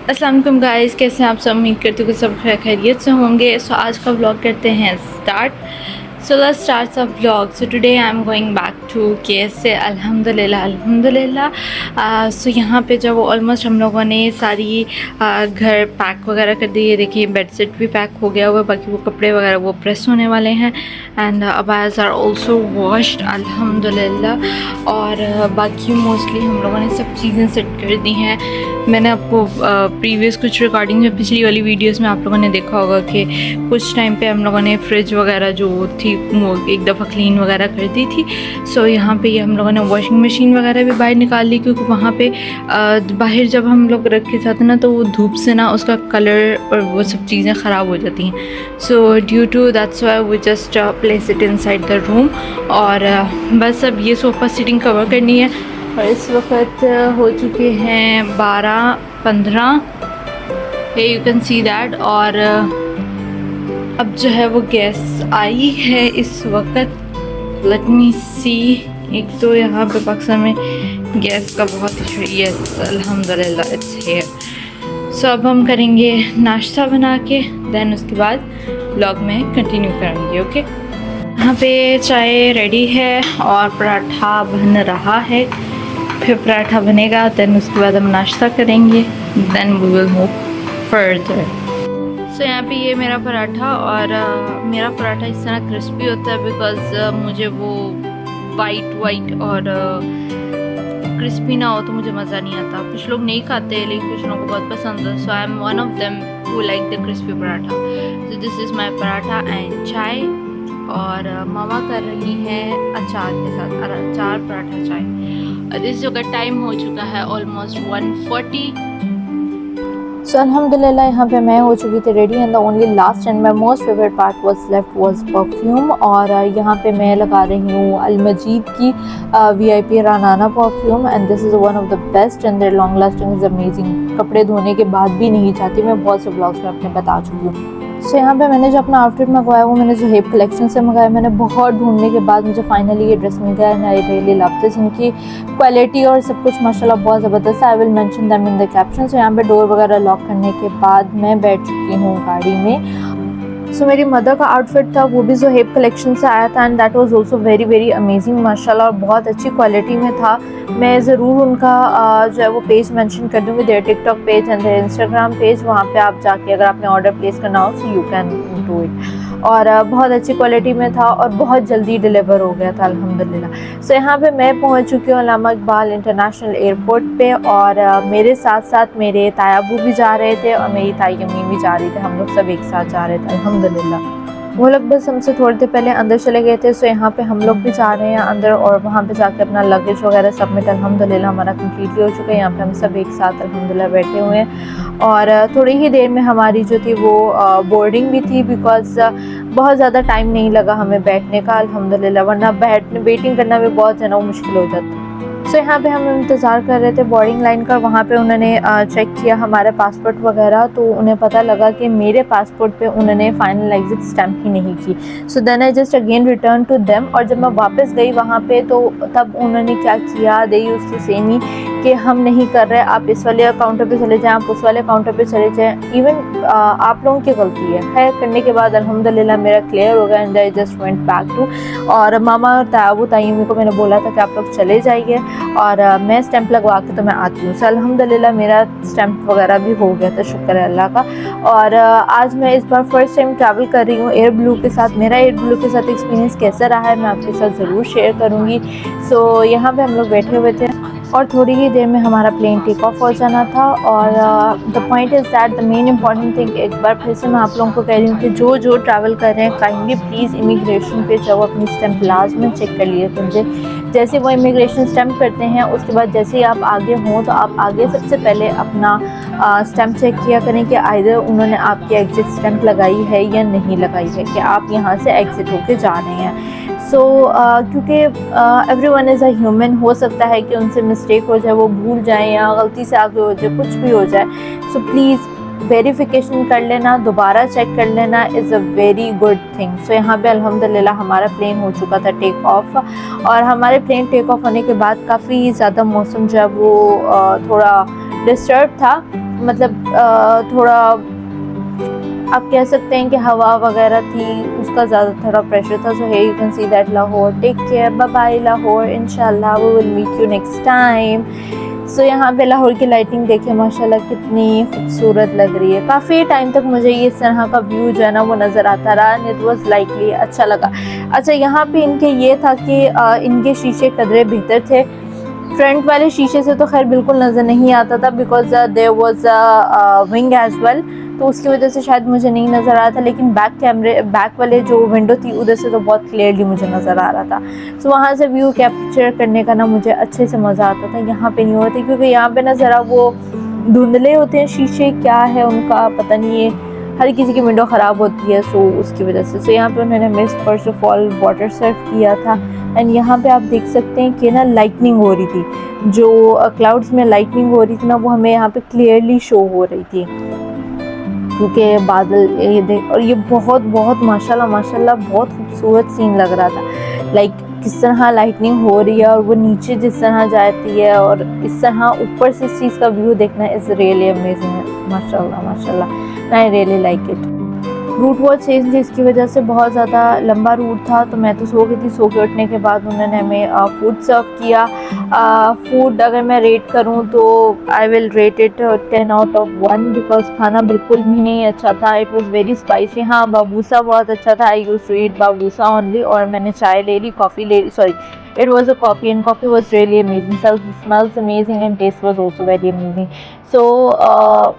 अस्सलाम वालेकुम गाइस, कैसे हैं आप सब। उम्मीद करती हूँ कि सब खैरियत से होंगे। सो आज का व्लॉग करते हैं start. So let's start the vlog. So today I am going back to KSA। अल्हम्दुलिल्लाह। सो यहाँ पे जब ऑलमोस्ट हम लोगों ने सारी घर पैक वगैरह कर दी है। देखिए बेड सेट भी पैक हो गया हुआ है, बाकी वो कपड़े वगैरह वो प्रेस होने वाले हैं। And abayas are also washed अल्हम्दुलिल्लाह। और बाकी मोस्टली हम लोगों ने सब चीज़ें सेट कर दी हैं। मैंने आपको प्रीवियस कुछ रिकॉर्डिंग में पिछली वाली वीडियोस में आप लोगों ने देखा होगा कि कुछ टाइम पे हम लोगों ने फ्रिज वगैरह जो थी वो एक दफ़ा क्लीन वगैरह कर दी थी। सो यहाँ पे ये हम लोगों ने वॉशिंग मशीन वगैरह भी बाहर निकाल ली, क्योंकि वहाँ पे बाहर जब हम लोग रख के जाते ना तो वो धूप से ना उसका कलर और वो सब चीज़ें ख़राब हो जाती हैं। So due to that's why we just place it inside the room. और बस अब ये सोफ़ा सीटिंग कवर करनी है। और इस वक्त हो चुके हैं 12:15, यू कैन सी दैट। और अब जो है वो गैस आई है इस वक्त। लेट मी सी। एक तो यहाँ पे पाकिस्तान में गैस का बहुत इशू है। यस अल्हम्दुलिल्लाह इट्स हियर। सो अब हम करेंगे नाश्ता बना के, देन उसके बाद व्लॉग में कंटिन्यू करेंगे। ओके, यहाँ पे चाय रेडी है और पराठा बन रहा है। फिर पराठा बनेगा, देन उसके बाद हम नाश्ता करेंगे, then we will move further. So यहाँ पे ये मेरा पराठा, और मेरा पराठा इस तरह क्रिस्पी होता है बिकॉज़ मुझे वो वाइट और क्रिस्पी ना हो तो मुझे मज़ा नहीं आता। कुछ लोग नहीं खाते लेकिन कुछ लोगों को बहुत पसंद है। So I am one of them who like the crispy paratha. So this is my paratha and chai. और मामा कर रही हैं अचार के साथ अचार पराठा चाय। इस जगह टाइम हो चुका है ऑलमोस्ट 1:40। सो अल्हम्दुलिल्लाह यहाँ पे मैं हो चुकी थी ready, and the only last and my most favourite part was left was perfume. और यहाँ पे मैं लगा रही हूँ अलमजीद की VIP रानाना perfume, and this is one of the best and their long lasting is amazing. कपड़े धोने के बाद भी नहीं जाती, मैं बहुत से ब्लॉग्स में अपने बता चुकी हूँ। सो यहाँ पे मैंने जो अपना आउटफिट मंगवाया वो मैंने ज़ुहैब कलेक्शन से मंगाया। मैंने बहुत ढूंढने के बाद मुझे फाइनली ये ड्रेस मिल गया, and I really love this. इनकी क्वालिटी और सब कुछ माशाल्लाह बहुत ज़बरदस्त है। I will mention them in the caption. So यहाँ पे डोर वगैरह लॉक करने के बाद मैं बैठ चुकी हूँ गाड़ी में। सो मेरी मदर का आउटफिट था, वो भी ज़ुहैब कलेक्शन से आया था, and that was also very very amazing माशाल्लाह, और बहुत अच्छी क्वालिटी में था। मैं ज़रूर उनका जो है वो पेज मेंशन कर दूँगी, their TikTok page and their Instagram page. वहाँ पे आप जाके अगर आपने ऑर्डर प्लेस करना हो so you can do it. और बहुत अच्छी क्वालिटी में था और बहुत जल्दी डिलीवर हो गया था अल्हम्दुलिल्लाह। सो यहाँ पे मैं पहुँच चुकी हूँ अल्लामा इकबाल इंटरनेशनल एयरपोर्ट पे, और मेरे साथ साथ मेरे तायाबू भी जा रहे थे और मेरी ताई अम्मी भी जा रही थे। हम लोग सब एक साथ जा रहे थे अल्हम्दुलिल्लाह। वो लोग बस हमसे थोड़ी देर पहले अंदर चले गए थे। सो यहाँ पे हम लोग भी जा रहे हैं अंदर, और वहाँ पे जाके अपना लगेज वगैरह सबमिट अल्हम्दुलिल्लाह हमारा कम्प्लीटली हो चुका है। यहाँ पे हम सब एक साथ अल्हम्दुलिल्लाह बैठे हुए हैं, और थोड़ी ही देर में हमारी जो थी वो बोर्डिंग भी थी, बिकॉज़ बहुत ज़्यादा टाइम नहीं लगा हमें बैठने का अल्हम्दुलिल्लाह, वरना वेटिंग करना भी बहुत जो है ना मुश्किल हो जाता। सो यहाँ पे हम इंतज़ार कर रहे थे बोर्डिंग लाइन का। वहाँ पे उन्होंने चेक किया हमारा पासपोर्ट वगैरह, तो उन्हें पता लगा कि मेरे पासपोर्ट पे उन्होंने फ़ाइनल एग्ज़िट स्टैम्प ही नहीं की। So then I just again return to them. और जब मैं वापस गई वहाँ पे तो तब उन्होंने क्या किया, दे यूज्ड टू से मी कि हम नहीं कर रहे, आप इस वाले काउंटर पे चले जाएँ, आप उस वाले काउंटर पे चले जाएँ, इवन आप लोगों की गलती है। खैर करने के बाद अल्हम्दुलिल्लाह मेरा क्लियर हो गया, and I just went back to. और मामा और तायाबू ताईमी को मैंने बोला था कि आप लोग चले जाइए और मैं स्टैंप लगवा के तो मैं आती हूँ। सो अल्हम्दुलिल्लाह मेरा स्टैंप वगैरह भी हो गया था, शुक्र है अल्लाह का। और आज मैं इस बार फर्स्ट टाइम ट्रैवल कर रही हूँ एयर ब्लू के साथ। मेरा एयर ब्लू के साथ एक्सपीरियंस कैसा रहा है मैं आपके साथ ज़रूर शेयर करूँगी। सो यहाँ पे हम लोग बैठे हुए थे और थोड़ी ही देर में हमारा प्लेन टेक ऑफ हो जाना था। और the point is that the main important thing, एक बार फिर से मैं आप लोगों को कह रही हूँ कि जो ट्रैवल कर रहे हैं काइंडली प्लीज़ इमिग्रेशन पे जाओ, अपनी स्टैंप लाजमन चेक कर लिए कीजिए। जैसे वो इमिग्रेशन स्टैंप करते हैं उसके बाद जैसे ही आप आगे हों तो आप आगे सबसे पहले अपना स्टैंप चेक किया करें कि आइदर उन्होंने आपकी एग्ज़िट स्टैंप लगाई है या नहीं लगाई है, कि आप यहाँ से एग्ज़िट होके जा रहे हैं। सो क्योंकि एवरीवन इज़ अ ह्यूमन, हो सकता है कि उनसे मिस्टेक हो जाए, वो भूल जाएं या गलती से आगे हो जाए, कुछ भी हो जाए। सो प्लीज़ वेरिफिकेशन कर लेना, दोबारा चेक कर लेना is a very good thing. So यहाँ पे अल्हम्दुलिल्लाह हमारा प्लेन हो चुका था टेक ऑफ, और हमारे प्लेन टेक ऑफ होने के बाद काफ़ी ज़्यादा मौसम जो है वो थोड़ा डिस्टर्ब था। मतलब थोड़ा आप कह सकते हैं कि हवा वगैरह थी, उसका ज़्यादा थोड़ा प्रेशर था. So here you can see that Lahore. Take care, bye bye Lahore, इंशाल्लाह we will meet you next time. So यहाँ पे लाहौर की लाइटिंग देखिए माशाल्लाह कितनी खूबसूरत लग रही है. काफ़ी टाइम तक मुझे ये इस तरह का व्यू जो है ना वो नज़र आता रहा एंड इट वाज लाइकली अच्छा लगा. अच्छा, यहाँ पे इनके ये था कि इनके शीशे कदरे बेहतर थे. फ्रंट वाले शीशे से तो खैर बिल्कुल नज़र नहीं आता था because there was a wing as well, तो उसकी वजह से शायद मुझे नहीं नज़र आ रहा था. लेकिन बैक वाले जो विंडो थी उधर से तो बहुत क्लियरली मुझे नज़र आ रहा था. सो वहाँ से व्यू कैप्चर करने का ना मुझे अच्छे से मज़ा आता था. यहाँ पे नहीं होता क्योंकि यहाँ पे ना ज़रा वो धुंधले होते हैं शीशे, क्या है उनका पता नहीं है. हर किसी की विंडो ख़राब होती है सो उसकी वजह से. सो यहाँ पे उन्होंने miss first of all water serve किया था एंड यहाँ पे आप देख सकते हैं कि ना लाइटनिंग हो रही थी. जो क्लाउड्स में लाइटनिंग हो रही थी ना वो हमें यहाँ पे क्लियरली शो हो रही थी क्योंकि बादल ये देख, और ये बहुत बहुत माशाल्लाह माशाल्लाह बहुत खूबसूरत सीन लग रहा था. लाइक किस तरह लाइटनिंग हो रही है और वो नीचे जिस तरह जाती है और इस तरह ऊपर से इस चीज़ का व्यू देखना इज़ रियली अमेजिंग. माशाल्लाह माशाल्लाह, I really like it. Root was change जिसकी वजह से बहुत ज़्यादा लंबा रूट था तो मैं तो सो गई थी. सो के उठने के बाद उन्होंने हमें फूड सर्व किया. फूड अगर मैं रेट करूं तो I will rate it 10 out of 1 because खाना बिल्कुल भी नहीं अच्छा था. It was very spicy. हाँ, बाबूसा बहुत अच्छा था. आई यूज्ड टू ईट बाबूसा ओनली. और मैंने चाय ले ली, कॉफ़ी ले ली, sorry it was a coffee and coffee was really amazing. Smells amazing and taste was also very amazing. So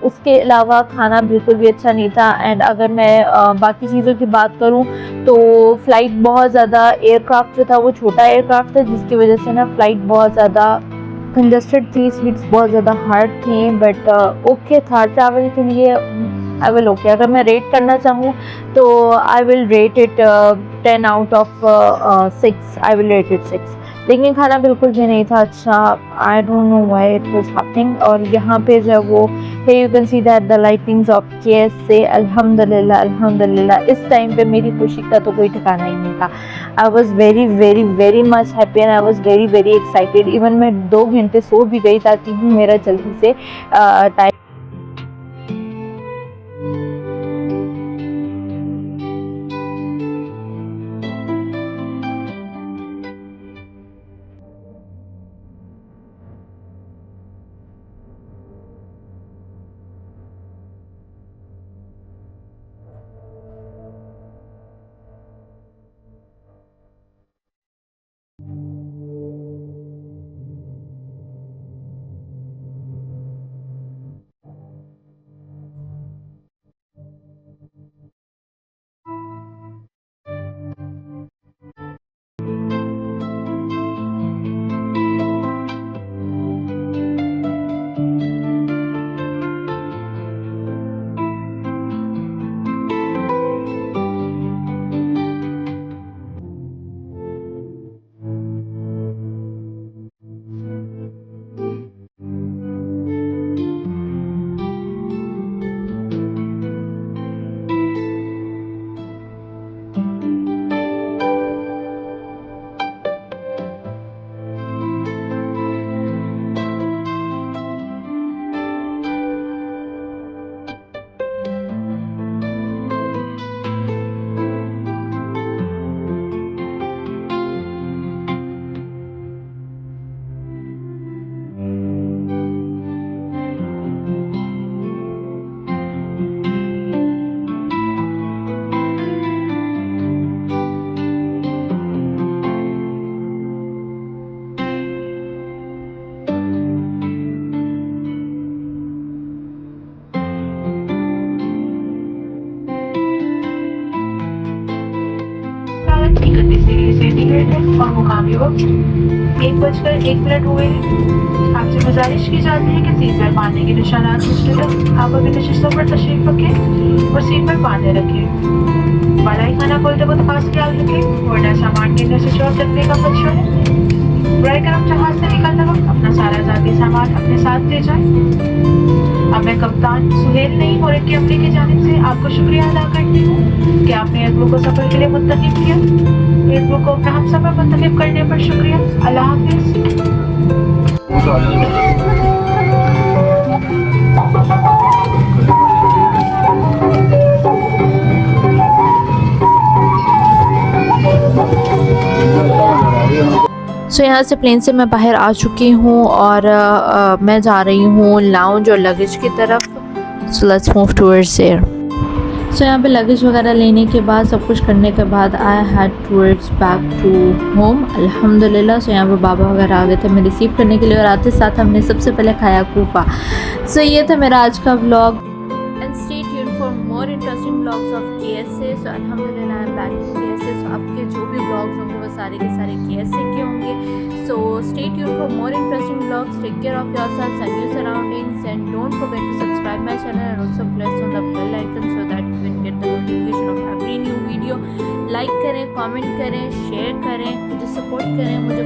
उसके अलावा खाना बिल्कुल भी अच्छा नहीं था. एंड अगर मैं बाकी चीज़ों की बात करूं तो फ़्लाइट बहुत ज़्यादा, एयरक्राफ्ट जो था वो छोटा एयरक्राफ्ट था जिसकी वजह से ना फ़्लाइट बहुत ज़्यादा कंजस्टेड थी. सीट्स बहुत ज़्यादा हार्ड थी बट ओके था ट्रैवल के लिए. I will okay. अगर मैं रेट करना चाहूँ तो I will rate it 10 out of 6. I will rate it 6. लेकिन खाना बिल्कुल भी नहीं था अच्छा. I don't know why it was happening. और यहाँ पे जो वो है you can see that the lightings of KSA. अल्हम्दुलिल्लाह अल्हम्दुलिल्लाह, इस टाइम पे मेरी खुशी का तो कोई ठिकाना ही नहीं था. I was very very very much happy and I was very very excited. Even मैं 2 घंटे सो भी गई ताकि मेरा जल्दी से टाइम और मुकामी वक्त 1:01 हुए हैं. आपसे गुजारिश की जाती है कि सीट बेल्ट बांधने के निशानात मुझे तक आप अपनी नशिस्तों पर तशरीफ रखें और सीट बेल्ट बांधे रखें. बालाई खाना खोलते वक्त खास ख्याल रखें वरना सामान गिरने से चोट लगने का खदशा है. बराए करम जहाज से निकलते वक्त अपना सारा जाती सामान अपने साथ ले जाएं. अब मैं कप्तान सुहेल नईम और इनके अमले की जानिब से आपको शुक्रिया अदा करती हूँ कि आपने एयरब्लू को सफर के लिए मुंतखब किया. एयरब्लू को अपना हम सफर मुंतखब करने पर शुक्रिया. अल्लाह हाफिज. सो यहाँ से प्लेन से मैं बाहर आ चुकी हूँ और मैं जा रही हूँ लाउंज और लगेज की तरफ। So let's move towards there. So यहाँ पे लगेज वगैरह लेने के बाद, सब कुछ करने के बाद, I had towards back to home अल्हम्दुलिल्लाह। सो यहाँ पे बाबा वगैरह आ गए थे हमें रिसीव करने के लिए और आते साथ हमने सबसे पहले खाया कुफा। सो ये था मेरा आज का vlog and stay tuned for more interesting vlogs of KSA। सो अल्हम्दुलिल्लाह I am back in KSA। सो आपके जो भी व्लॉग्स होंगे वो सारे के सारे KSA के होंगे। So stay tuned for more interesting vlogs. Take care of yourself and your surroundings and don't forget to subscribe my channel and also press on the bell icon so that you can get the notification of every new video. Like करें, comment करें, share करें, मुझे support करें, मुझे